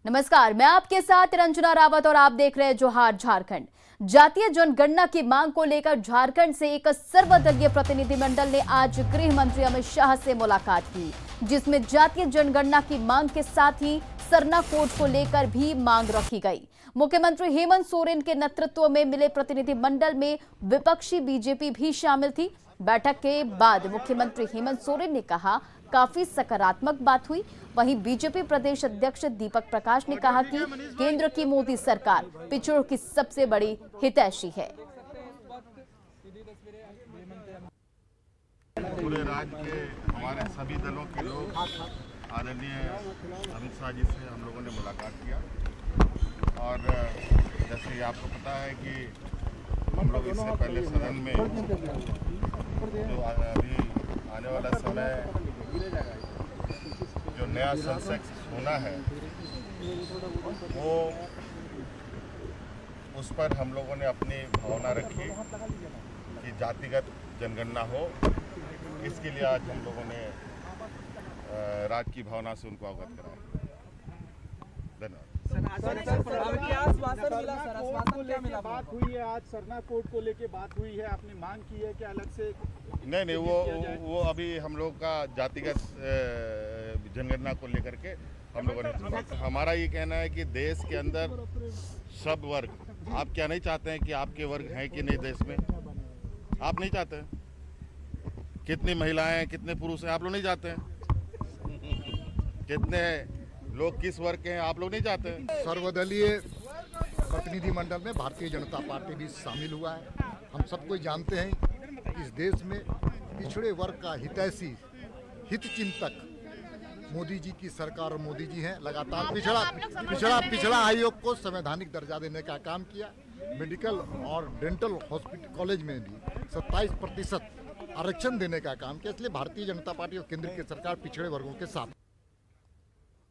नमस्कार, मैं आपके साथ रंजना रावत और आप देख रहे हैं जोहार झारखंड। जातीय जनगणना की मांग को लेकर झारखंड से एक सर्वदलीय प्रतिनिधिमंडल ने आज गृह मंत्री अमित शाह से मुलाकात की, जिसमें जातीय जनगणना की मांग के साथ ही सरना कोड को लेकर भी मांग रखी गई। मुख्यमंत्री हेमंत सोरेन के नेतृत्व में मिले प्रतिनिधिमंडल में विपक्षी बीजेपी भी शामिल थी। बैठक के बाद मुख्यमंत्री हेमंत सोरेन ने कहा, काफी सकारात्मक बात हुई। वहीं बीजेपी प्रदेश अध्यक्ष दीपक प्रकाश ने कहा कि केंद्र की मोदी सरकार पिछड़ों की सबसे बड़ी हितैषी है। पूरे राज्य के हमारे सभी दलों के लोग आदरणीय अमित शाह जी से हम लोगों ने मुलाकात किया और जैसे ही आपको पता है कि हम लोग इससे पहले सदन में जो अभी आने वाला समय जो नया संसद होना है वो उस पर हम लोगों ने अपनी भावना रखी कि जातिगत जनगणना हो। इसके लिए आज हम लोगों ने राज्य की भावना से उनको अवगत कराया। धन्यवाद। बात हुई है आज सरना कोड को लेके बात हुई है, आपने मांग की है कि अलग से नहीं वो अभी हम लोग का जातिगत जनगणना को लेकर के हम लोगों ने हमारा ये कहना है कि देश के अंदर सब वर्ग, आप क्या नहीं चाहते हैं कि आपके वर्ग हैं कि नहीं देश में? आप नहीं चाहते हैं? कितनी महिलाएं हैं, कितने पुरुष हैं, आप लोग नहीं चाहते हैं? कितने लोग किस वर्ग के हैं, आप लोग नहीं चाहते हैं? सर्वदलीय प्रतिनिधिमंडल में भारतीय जनता पार्टी भी शामिल हुआ है। हम सबको जानते हैं कि इस देश में पिछड़े वर्ग का हितैषी हितचिंतक मोदी जी की सरकार और मोदी जी हैं। लगातार पिछड़ा आयोग को संवैधानिक दर्जा देने का काम किया। मेडिकल और डेंटल हॉस्पिटल कॉलेज में भी 27% आरक्षण देने का काम किया। इसलिए भारतीय जनता पार्टी और केंद्र की सरकार पिछड़े वर्गों के साथ।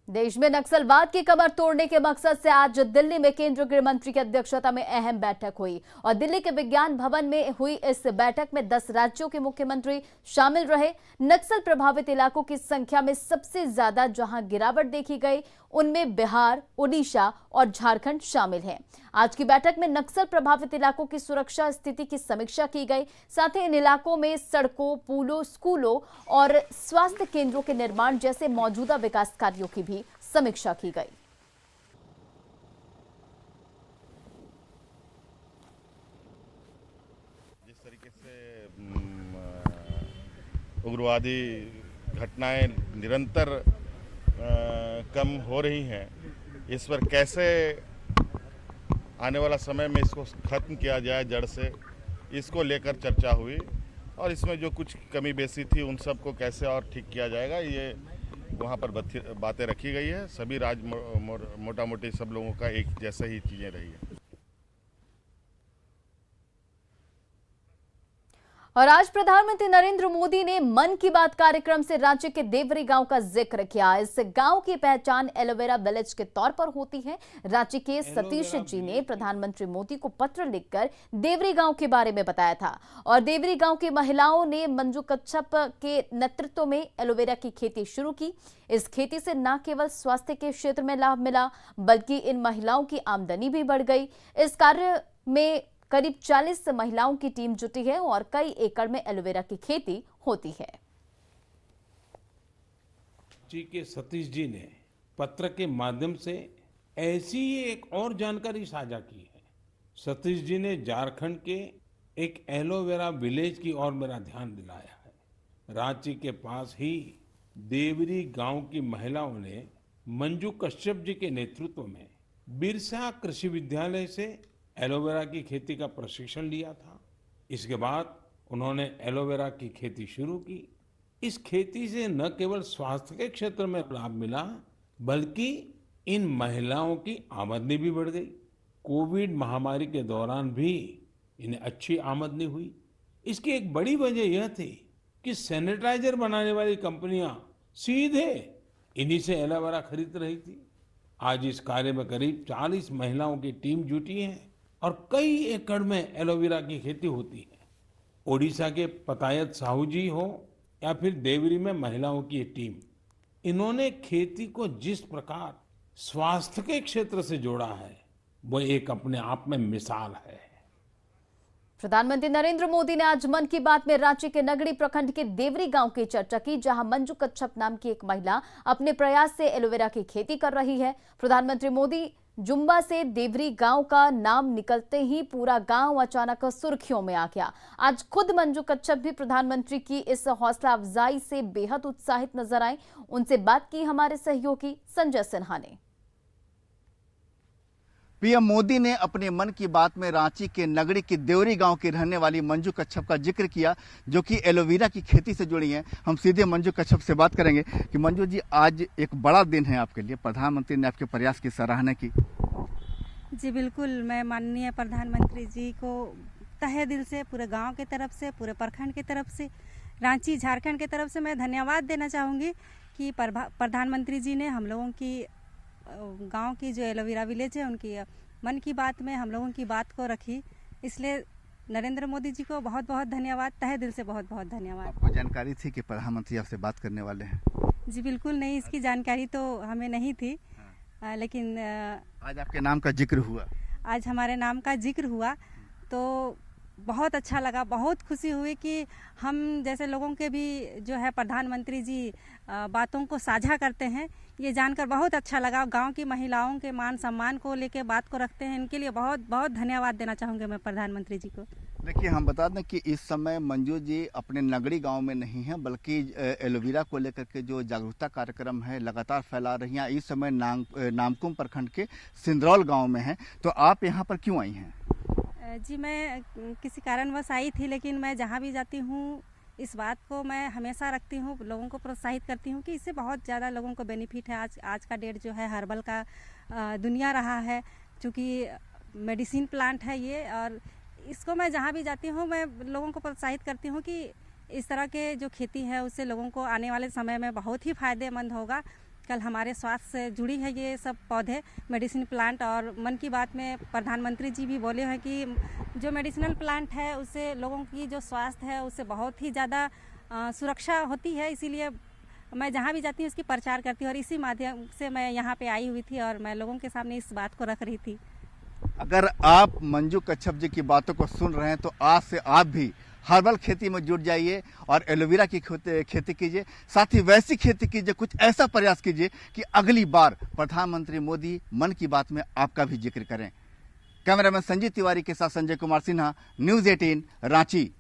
देश में नक्सलवाद की कमर तोड़ने के मकसद से आज दिल्ली में केंद्रीय गृह मंत्री की अध्यक्षता में अहम बैठक हुई और दिल्ली के विज्ञान भवन में हुई इस बैठक में 10 राज्यों के मुख्यमंत्री शामिल रहे। नक्सल प्रभावित इलाकों की संख्या में सबसे ज्यादा जहां गिरावट देखी गई, उनमें बिहार, ओडिशा और झारखंड शामिल हैं। आज की बैठक में नक्सल प्रभावित इलाकों की सुरक्षा स्थिति की समीक्षा की गई। साथ ही इन इलाकों में सड़कों, पुलों, स्कूलों और स्वास्थ्य केंद्रों के निर्माण जैसे मौजूदा विकास कार्यों की भी समीक्षा की गई। जिस तरीके से उग्रवादी घटनाएं निरंतर कम हो रही हैं, इस पर कैसे आने वाला समय में इसको खत्म किया जाए जड़ से, इसको लेकर चर्चा हुई और इसमें जो कुछ कमी बेसी थी उन सब को कैसे और ठीक किया जाएगा, ये वहाँ पर बातें रखी गई है। सभी राज्य मोटा मोटी सब लोगों का एक जैसा ही चीज़ें रही है। और आज प्रधानमंत्री नरेंद्र मोदी ने मन की बात कार्यक्रम से रांची के देवरी गांव का जिक्र किया। इस गांव की पहचान एलोवेरा विलेज के तौर पर होती है। रांची के सतीश जी ने प्रधानमंत्री मोदी को पत्र लिखकर देवरी गांव के बारे में बताया था और देवरी गांव की महिलाओं ने मंजू कच्छप के नेतृत्व में एलोवेरा की खेती शुरू की। इस खेती से न केवल स्वास्थ्य के क्षेत्र में लाभ मिला, बल्कि इन महिलाओं की आमदनी भी बढ़ गई। इस कार्य में करीब 40 महिलाओं की टीम जुटी है और कई एकड़ में एलोवेरा की खेती होती है। जी के सतीश जी ने पत्र के माध्यम से ऐसी ही एक और जानकारी साझा की है। सतीश जी ने झारखंड के एक एलोवेरा विलेज की ओर मेरा ध्यान दिलाया है। रांची के पास ही देवरी गांव की महिलाओं ने मंजू कश्यप जी के नेतृत्व में बिरसा कृषि विद्यालय से एलोवेरा की खेती का प्रशिक्षण लिया था। इसके बाद उन्होंने एलोवेरा की खेती शुरू की। इस खेती से न केवल स्वास्थ्य के क्षेत्र में लाभ मिला, बल्कि इन महिलाओं की आमदनी भी बढ़ गई। कोविड महामारी के दौरान भी इन्हें अच्छी आमदनी हुई। इसकी एक बड़ी वजह यह थी कि सैनिटाइजर बनाने वाली कंपनियां सीधे इन्हीं से एलोवेरा खरीद रही थी। आज इस कार्य में करीब 40 महिलाओं की टीम जुटी है और कई एकड़ में एलोवेरा की खेती होती है। ओडिशा के पतायत साहू जी हो या फिर देवरी में महिलाओं की टीम, इन्होंने खेती को जिस प्रकार स्वास्थ्य के क्षेत्र से जोड़ा है, वो एक अपने आप में मिसाल है। प्रधानमंत्री नरेंद्र मोदी ने आज मन की बात में रांची के नगड़ी प्रखंड के देवरी गांव की चर्चा की, जहां मंजू कच्छप नाम की एक महिला अपने प्रयास से एलोवेरा की खेती कर रही है। प्रधानमंत्री मोदी जुम्बा से देवरी गांव का नाम निकलते ही पूरा गांव अचानक सुर्खियों में आ गया। आज खुद मंजू कच्छप भी प्रधानमंत्री की इस हौसला अफजाई से बेहद उत्साहित नजर आए। उनसे बात की हमारे सहयोगी संजय सिन्हा ने। पीएम मोदी ने अपने मन की बात में रांची के नगड़ी की देवरी गांव की रहने वाली मंजू कच्छप का जिक्र किया, जो कि एलोवेरा की खेती से जुड़ी हैं। हम सीधे मंजू कच्छप से बात करेंगे कि मंजू जी, आज एक बड़ा दिन है आपके लिए, प्रधानमंत्री ने आपके प्रयास की सराहना की। जी बिल्कुल, मैं माननीय प्रधानमंत्री जी को तहे दिल से, पूरे गांव की तरफ से, पूरे प्रखंड की तरफ से, रांची झारखंड की तरफ से मैं धन्यवाद देना चाहूँगी कि प्रधानमंत्री जी ने हम लोगों की गांव की जो एलोवेरा विलेज है उनकी मन की बात में हम लोगों की बात को रखी। इसलिए नरेंद्र मोदी जी को बहुत बहुत धन्यवाद, तहे दिल से बहुत बहुत धन्यवाद। आपको जानकारी थी कि प्रधानमंत्री आपसे बात करने वाले हैं? जी बिल्कुल नहीं, इसकी जानकारी तो हमें नहीं थी, लेकिन आज आपके नाम का जिक्र हुआ। आज हमारे नाम का जिक्र हुआ तो बहुत अच्छा लगा, बहुत खुशी हुई कि हम जैसे लोगों के भी जो है प्रधानमंत्री जी बातों को साझा करते हैं, ये जानकर बहुत अच्छा लगा। गांव की महिलाओं के मान सम्मान को लेके बात को रखते हैं, इनके लिए बहुत बहुत धन्यवाद देना चाहूँगी मैं प्रधानमंत्री जी को। देखिए, हम बता दें कि इस समय मंजू जी अपने नगड़ी गांव में नहीं हैं, बल्कि एलोवेरा को लेकर के जो जागरूकता कार्यक्रम है लगातार फैला रही हैं। इस समय नामकुम प्रखंड के सिंदरौल गांव में हैं। तो आप यहाँ पर क्यों आई हैं? जी, मैं किसी कारणवश आई थी, लेकिन मैं जहाँ भी जाती हूँ इस बात को मैं हमेशा रखती हूँ, लोगों को प्रोत्साहित करती हूँ कि इससे बहुत ज़्यादा लोगों को बेनिफिट है। आज का डेट जो है हर्बल का दुनिया रहा है, चूँकि मेडिसिन प्लांट है ये, और इसको मैं जहाँ भी जाती हूँ मैं लोगों को प्रोत्साहित करती हूँ कि इस तरह के जो खेती है उससे लोगों को आने वाले समय में बहुत ही फ़ायदेमंद होगा। कल हमारे स्वास्थ्य से जुड़ी है ये सब पौधे, मेडिसिन प्लांट, और मन की बात में प्रधानमंत्री जी भी बोले हैं कि जो मेडिसिनल प्लांट है उससे लोगों की जो स्वास्थ्य है उससे बहुत ही ज़्यादा सुरक्षा होती है। इसीलिए मैं जहाँ भी जाती हूँ इसकी प्रचार करती हूँ, और इसी माध्यम से मैं यहाँ पे आई हुई थी और मैं लोगों के सामने इस बात को रख रही थी। अगर आप मंजू कच्छप जी की बातों को सुन रहे हैं तो आज से आप भी हर्बल खेती में जुट जाइए और एलोवेरा की खेती कीजिए, साथ ही वैसी खेती कीजिए, कुछ ऐसा प्रयास कीजिए कि अगली बार प्रधानमंत्री मोदी मन की बात में आपका भी जिक्र करें। कैमरामैन संजीव तिवारी के साथ संजय कुमार सिन्हा, न्यूज़ 18 रांची।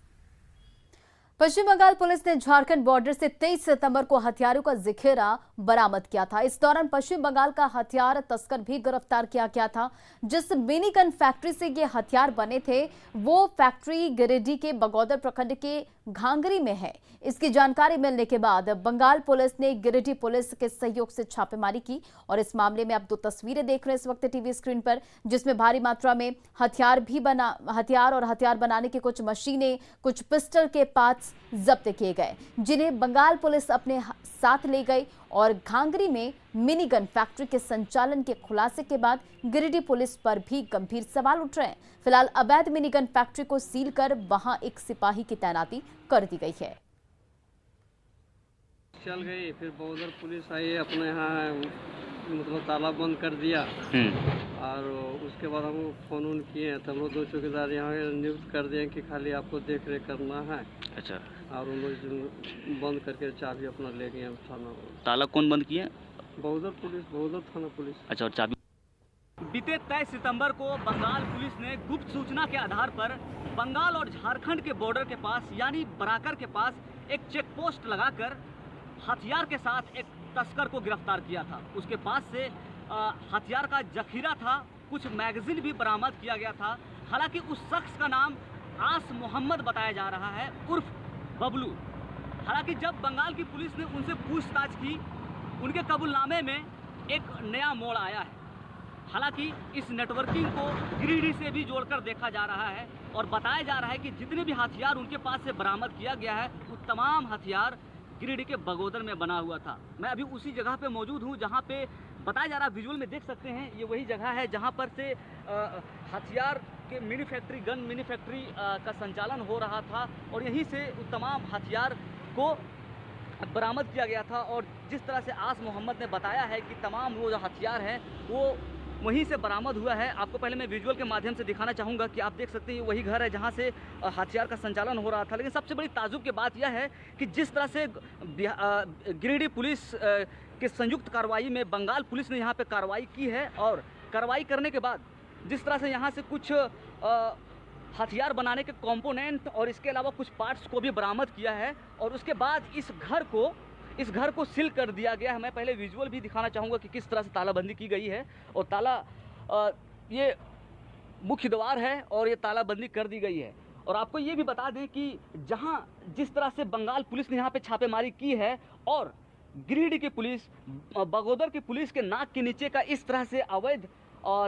पश्चिम बंगाल पुलिस ने झारखंड बॉर्डर से 23 सितंबर को हथियारों का जखीरा बरामद किया था। इस दौरान पश्चिम बंगाल का हथियार तस्कर भी गिरफ्तार किया गया था। जिस मिनी गन फैक्ट्री से ये हथियार बने थे वो फैक्ट्री गिरिडीह के बगोदर प्रखंड के घांगरी में है। इसकी जानकारी मिलने के बाद बंगाल पुलिस ने गिरिडीह पुलिस के सहयोग से छापेमारी की, और इस मामले में आप दो तस्वीरें देख रहे हैं इस वक्त टीवी स्क्रीन पर, जिसमें भारी मात्रा में हथियार और हथियार बनाने की कुछ मशीनें, कुछ पिस्टल के पार्ट्स जब्त किए गए, जिन्हें बंगाल पुलिस अपने साथ ले गई। और घांगरी में मिनी गन फैक्ट्री के संचालन के खुलासे के बाद गिरिडीह पुलिस पर भी गंभीर सवाल उठ रहे हैं। फिलहाल अवैध मिनी गन फैक्ट्री को सील कर वहां एक सिपाही की तैनाती कर दी गई है। चल गई, फिर बॉर्डर पुलिस आई, अपने यहाँ मतलब ताला बंद कर दिया, और उसके बाद हम फोन उन किए तो हम लोग 2 चौकीदार यहाँ नियुक्त कर दिए कि खाली आपको देख रेख करना है। अच्छा। और उन लोग बंद करके चाबी अपना ले गए थाना। ताला कौन बंद किया? बॉर्डर पुलिस, बॉर्डर थाना पुलिस। अच्छा, और चाबी? बीते 23 सितंबर को बंगाल पुलिस ने गुप्त सूचना के आधार पर बंगाल और झारखंड के बॉर्डर के पास यानी बराकर के पास एक चेक पोस्ट लगाकर हथियार के साथ एक तस्कर को गिरफ्तार किया था। उसके पास से हथियार का जखीरा था, कुछ मैगजीन भी बरामद किया गया था। हालांकि उस शख्स का नाम आस मोहम्मद बताया जा रहा है, उर्फ बबलू। हालांकि जब बंगाल की पुलिस ने उनसे पूछताछ की, उनके कबूलनामे में एक नया मोड़ आया है। हालांकि इस नेटवर्किंग को गिरिडीह से भी जोड़कर देखा जा रहा है, और बताया जा रहा है कि जितने भी हथियार उनके पास से बरामद किया गया है वो तमाम हथियार गिरिडीह के बगोदर में बना हुआ था। मैं अभी उसी जगह पे मौजूद हूँ जहाँ पे बताया जा रहा है, विजुअल में देख सकते हैं, ये वही जगह है जहाँ पर से हथियार के गन मिनी फैक्ट्री का संचालन हो रहा था, और यहीं से तमाम हथियार को बरामद किया गया था। और जिस तरह से आस मोहम्मद ने बताया है कि तमाम वो जो हथियार हैं वो वहीं से बरामद हुआ है। आपको पहले मैं विजुअल के माध्यम से दिखाना चाहूँगा कि आप देख सकते हैं वही घर है जहाँ से हथियार का संचालन हो रहा था। लेकिन सबसे बड़ी ताज्जुब की बात यह है कि जिस तरह से गिरिडीह पुलिस के संयुक्त कार्रवाई में बंगाल पुलिस ने यहाँ पे कार्रवाई की है, और कार्रवाई करने के बाद जिस तरह से यहाँ से कुछ हथियार बनाने के कंपोनेंट और इसके अलावा कुछ पार्ट्स को भी बरामद किया है, और उसके बाद इस घर को सील कर दिया गया है। मैं पहले विजुअल भी दिखाना चाहूँगा कि किस तरह से तालाबंदी की गई है, और ये मुख्य द्वार है और ये तालाबंदी कर दी गई है। और आपको ये भी बता दें कि जहाँ जिस तरह से बंगाल पुलिस ने यहाँ पे छापेमारी की है और गिरिडीह की पुलिस, बगोदर की पुलिस के नाक के नीचे का इस तरह से अवैध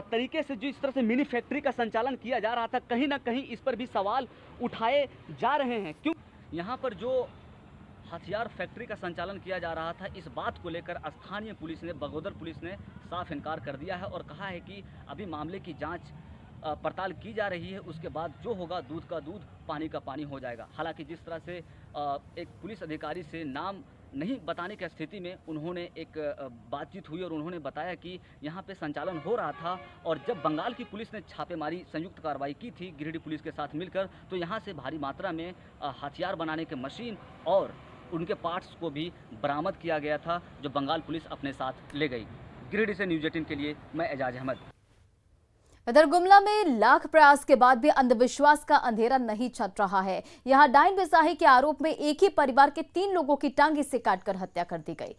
तरीके से जो इस तरह से मिनी फैक्ट्री का संचालन किया जा रहा था, कहीं ना कहीं इस पर भी सवाल उठाए जा रहे हैं। क्यों यहाँ पर जो हथियार फैक्ट्री का संचालन किया जा रहा था, इस बात को लेकर स्थानीय पुलिस ने, बगोदर पुलिस ने साफ इनकार कर दिया है और कहा है कि अभी मामले की जांच पड़ताल की जा रही है, उसके बाद जो होगा दूध का दूध पानी का पानी हो जाएगा। हालांकि जिस तरह से एक पुलिस अधिकारी से नाम नहीं बताने की स्थिति में उन्होंने एक बातचीत हुई और उन्होंने बताया कि यहाँ पे संचालन हो रहा था, और जब बंगाल की पुलिस ने छापेमारी संयुक्त कार्रवाई की थी गिरिडीह पुलिस के साथ मिलकर, तो यहाँ से भारी मात्रा में हथियार बनाने के मशीन और उनके पार्ट्स को भी बरामद किया गया था, जो बंगाल पुलिस अपने साथ ले गई। गिरिडीह से न्यूज़ 18 के लिए मैं एजाज अहमद। इधर गुमला में लाख प्रयास के बाद भी अंधविश्वास का अंधेरा नहीं छट रहा है। यहां डायन बिसाही के आरोप में एक ही परिवार के 3 लोगों की टांगी से काटकर हत्या कर दी गई।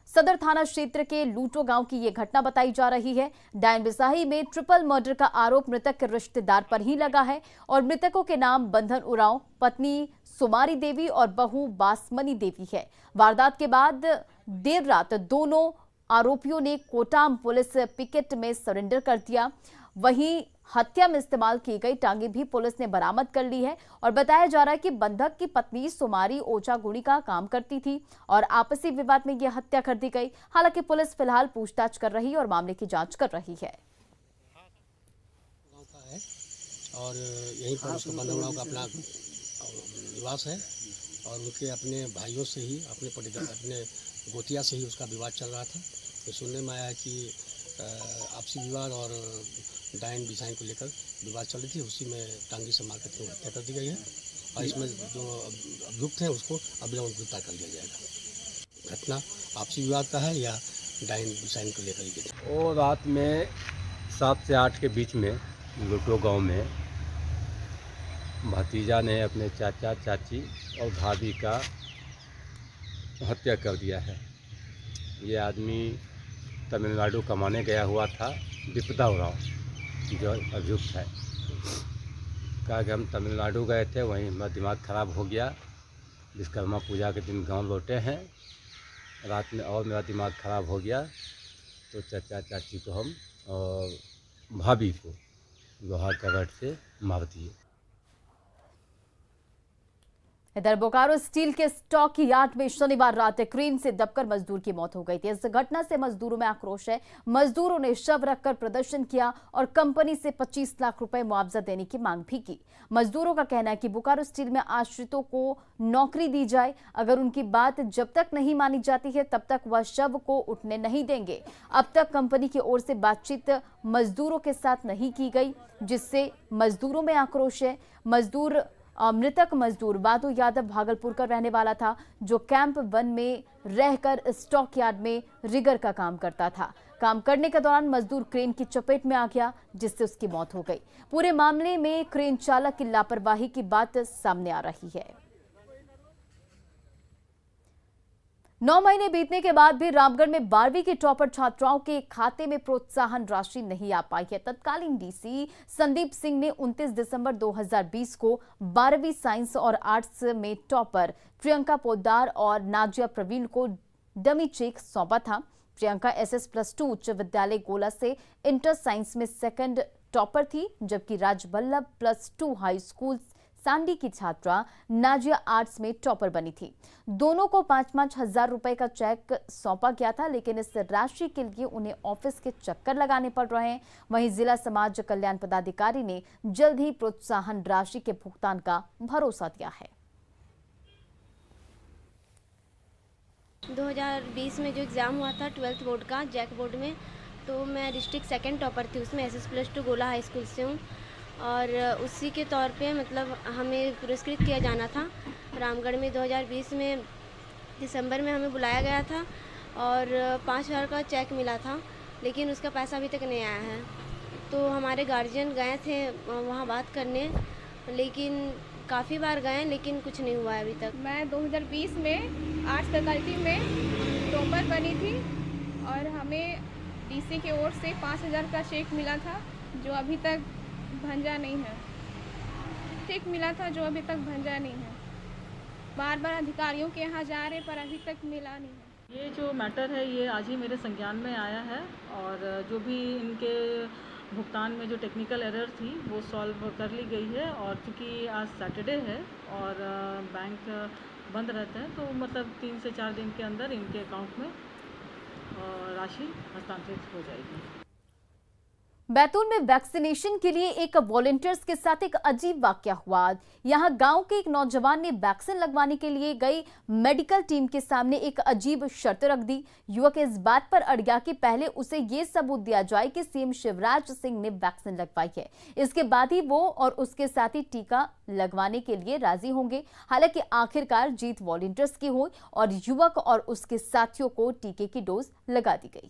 सदर थाना क्षेत्र के लूटो गांव की ये घटना बताई जा रही है। डायन बिसाही में ट्रिपल मर्डर का आरोप मृतक के रिश्तेदार पर ही लगा है, और मृतकों के नाम बंधन उरांव, पत्नी सुमारी देवी और बहू बासमनी देवी है। वारदात के बाद देर रात दोनों आरोपियों ने कोटाम पुलिस पिकेट में सरेंडर कर दिया। वहीं हत्या में इस्तेमाल की गई टांगी भी पुलिस ने बरामद कर ली है, और बताया जा रहा है कि बंधक की पत्नी सुमारी ओचा गुड़ी का काम करती थी और आपसी विवाद में यह हत्या कर दी गई। हालांकि पुलिस फिलहाल पूछताछ कर रही है और मामले की जांच कर रही है। और यहीं पर उसका बंधन का अपना निवास है, और उनके अपने भाइयों से ही, अपने गोतिया से ही उसका विवाद चल रहा था। तो सुनने में आया कि आपसी विवाद और डायन बिसाही को लेकर विवाद चल रही थी, उसी में टांगी से मारकर के हत्या कर दी गई है, और इसमें जो अभियुक्त हैं उसको अभिनव गिरफ्तार कर लिया जाएगा। घटना आपसी विवाद का है या डायन बिसाही को लेकर ही? वो रात में 7 से 8 के बीच में लूटो गांव में भतीजा ने अपने चाचा चाची और भाभी का हत्या कर दिया है। ये आदमी तमिलनाडु कमाने गया हुआ था, विपदा उरांव जो अभियुक्त है। कहा कि हम तमिलनाडु गए थे, वहीं हमारा दिमाग ख़राब हो गया, विश्वकर्मा पूजा के दिन गांव लौटे हैं, रात में और मेरा दिमाग ख़राब हो गया, तो चाचा चाची को हम और भाभी को लोहा का रड से मार दिए। इधर बोकारो स्टील के स्टॉक यार्ड में शनिवार रात क्रेन से दबकर मजदूर की मौत हो गई थी। इस घटना से मजदूरों में आक्रोश है। मजदूरों ने शव रखकर प्रदर्शन किया और कंपनी से 25 लाख रुपए मुआवजा देने की मांग भी की। मजदूरों का कहना है कि बोकारो स्टील में आश्रितों को नौकरी दी जाए, अगर उनकी बात जब तक नहीं मानी जाती है तब तक वह शव को उठने नहीं देंगे। अब तक कंपनी की ओर से बातचीत मजदूरों के साथ नहीं की गई, जिससे मजदूरों में आक्रोश है। मृतक मजदूर बादू यादव भागलपुर का रहने वाला था, जो कैंप 1 में रहकर स्टॉक यार्ड में रिगर का काम करता था। काम करने के दौरान मजदूर क्रेन की चपेट में आ गया, जिससे उसकी मौत हो गई। पूरे मामले में क्रेन चालक की लापरवाही की बात सामने आ रही है। 9 महीने बीतने के बाद भी रामगढ़ में 12वीं की टॉपर छात्राओं के खाते में प्रोत्साहन राशि नहीं आ पाई है। तत्कालीन डीसी संदीप सिंह ने 29 दिसंबर 2020 को 12वीं साइंस और आर्ट्स में टॉपर प्रियंका पोद्दार और नाजिया प्रवीण को डमी चेक सौंपा था। प्रियंका SS+2 उच्च विद्यालय गोला से इंटर साइंस में सेकंड टॉपर थी, जबकि राजबल्लभ +2 हाई स्कूल सांडी की छात्रा नाजिया आर्ट्स में टॉपर बनी थी। दोनों को 5-5 हजार रुपए का चेक सौंपा गया था, लेकिन इस राशि के लिए उन्हें ऑफिस के चक्कर लगाने पड़ रहे हैं। वहीं जिला समाज कल्याण पदाधिकारी ने जल्द ही प्रोत्साहन राशि के भुगतान का भरोसा दिया है। 2020 में जो एग्ज़ाम हुआ था 12th बोर्ड का जैक बोर्ड में, तो मैं डिस्ट्रिक्ट सेकंड टॉपर थी उसमें। SS+2 गोला हाई स्कूल से हूँ और उसी के तौर पे मतलब हमें पुरस्कृत किया जाना था रामगढ़ में। 2020 में दिसंबर में हमें बुलाया गया था और 5,000 का चेक मिला था, लेकिन उसका पैसा अभी तक नहीं आया है। तो हमारे गार्जियन गए थे वहाँ बात करने, लेकिन काफ़ी बार गए लेकिन कुछ नहीं हुआ है अभी तक। मैं 2020 में आर्ट्स फैकल्टी में टॉपर बनी थी और हमें डीसी की ओर से 5,000 का चेक मिला था जो अभी तक भंजा नहीं है। चेक मिला था जो अभी तक भंजा नहीं है। बार बार अधिकारियों के यहाँ जा रहे पर अभी तक मिला नहीं है। ये जो मैटर है ये आज ही मेरे संज्ञान में आया है और जो भी इनके भुगतान में जो टेक्निकल एरर थी वो सॉल्व कर ली गई है। और चूँकि आज सैटरडे है और बैंक बंद रहता है तो मतलब 3 से 4 दिन के अंदर इनके अकाउंट में राशि हस्तांतरित हो जाएगी। बैतूल में वैक्सीनेशन के लिए एक वॉलंटियर्स के साथ एक अजीब वाकया हुआ। यहां गांव के एक नौजवान ने वैक्सीन लगवाने के लिए गई मेडिकल टीम के सामने एक अजीब शर्त रख दी। युवक इस बात पर अड़ गया कि पहले उसे ये सबूत दिया जाए कि सीएम शिवराज सिंह ने वैक्सीन लगवाई है, इसके बाद ही वो और उसके साथी टीका लगवाने के लिए राजी होंगे। हालांकि आखिरकार जीत वॉलंटियर्स की हुई और युवक और उसके साथियों को टीके की डोज लगा दी गई।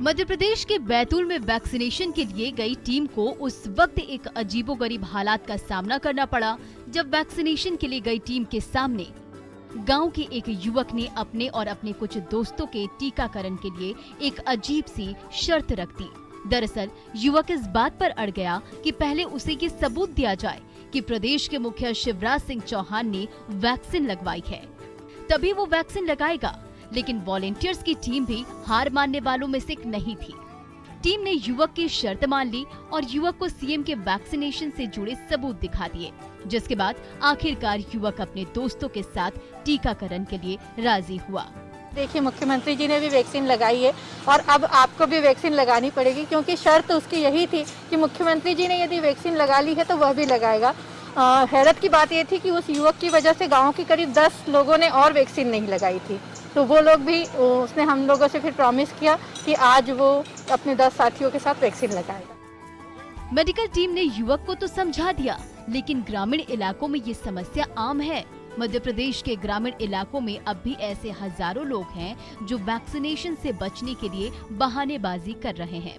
मध्य प्रदेश के बैतूल में वैक्सीनेशन के लिए गई टीम को उस वक्त एक अजीबोगरीब हालात का सामना करना पड़ा जब वैक्सीनेशन के लिए गई टीम के सामने गांव के एक युवक ने अपने और अपने कुछ दोस्तों के टीकाकरण के लिए एक अजीब सी शर्त रख दी। दरअसल युवक इस बात पर अड़ गया कि पहले उसे ये सबूत दिया जाए कि प्रदेश के मुखिया शिवराज सिंह चौहान ने वैक्सीन लगवाई है, तभी वो वैक्सीन लगाएगा। लेकिन वॉलंटियर्स की टीम भी हार मानने वालों में से नहीं थी। टीम ने युवक की शर्त मान ली और युवक को सीएम के वैक्सीनेशन से जुड़े सबूत दिखा दिए, जिसके बाद आखिरकार युवक अपने दोस्तों के साथ टीकाकरण के लिए राजी हुआ। देखिए, मुख्यमंत्री जी ने भी वैक्सीन लगाई है और अब आपको भी वैक्सीन लगानी पड़ेगी, क्योंकि शर्त उसकी यही थी कि मुख्यमंत्री जी ने यदि वैक्सीन लगा ली है तो वह भी लगाएगा। हैरत की बात ये थी कि उस युवक की वजह से गांव के करीब 10 लोगों ने और वैक्सीन नहीं लगाई थी, तो वो लोग भी, उसने हम लोगों से फिर प्रॉमिस किया कि आज वो अपने 10 साथियों के साथ वैक्सीन लगाएगा। मेडिकल टीम ने युवक को तो समझा दिया, लेकिन ग्रामीण इलाकों में ये समस्या आम है। मध्य प्रदेश के ग्रामीण इलाकों में अब भी ऐसे हजारों लोग हैं जो वैक्सीनेशन से बचने के लिए बहानेबाजी कर रहे हैं।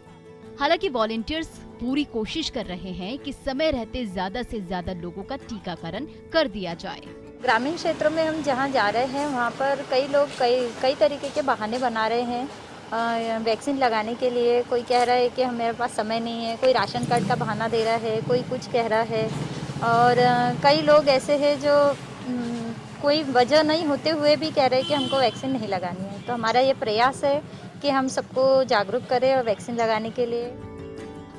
हालांकि वॉलंटियर्स पूरी कोशिश कर रहे हैं कि समय रहते ज्यादा से ज्यादा लोगों का टीकाकरण कर दिया जाए। ग्रामीण क्षेत्रों में हम जहां जा रहे हैं वहां पर कई लोग कई तरीके के बहाने बना रहे हैं वैक्सीन लगाने के लिए। कोई कह रहा है कि मेरे पास समय नहीं है, कोई राशन कार्ड का बहाना दे रहा है, कोई कुछ कह रहा है, और कई लोग ऐसे हैं जो कोई वजह नहीं होते हुए भी कह रहे हैं कि हमको वैक्सीन नहीं लगानी है। तो हमारा ये प्रयास है कि हम सबको जागरूक करें और वैक्सीन लगाने के लिए।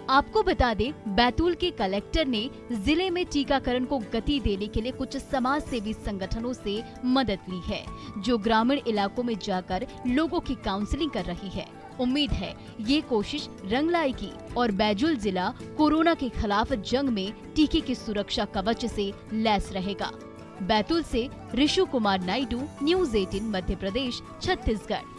आपको बता दें, बैतूल के कलेक्टर ने जिले में टीकाकरण को गति देने के लिए कुछ समाज सेवी संगठनों से मदद ली है, जो ग्रामीण इलाकों में जाकर लोगों की काउंसलिंग कर रही है। उम्मीद है ये कोशिश रंग लाएगी और बैतूल जिला कोरोना के खिलाफ जंग में टीके की सुरक्षा कवच से लैस रहेगा। बैतूल से ऋषु कुमार नायडू, न्यूज़ 18 मध्य प्रदेश, छत्तीसगढ़।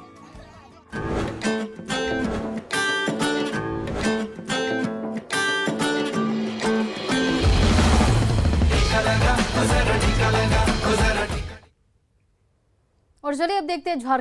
और चलिए अब देखते हैं झारखंड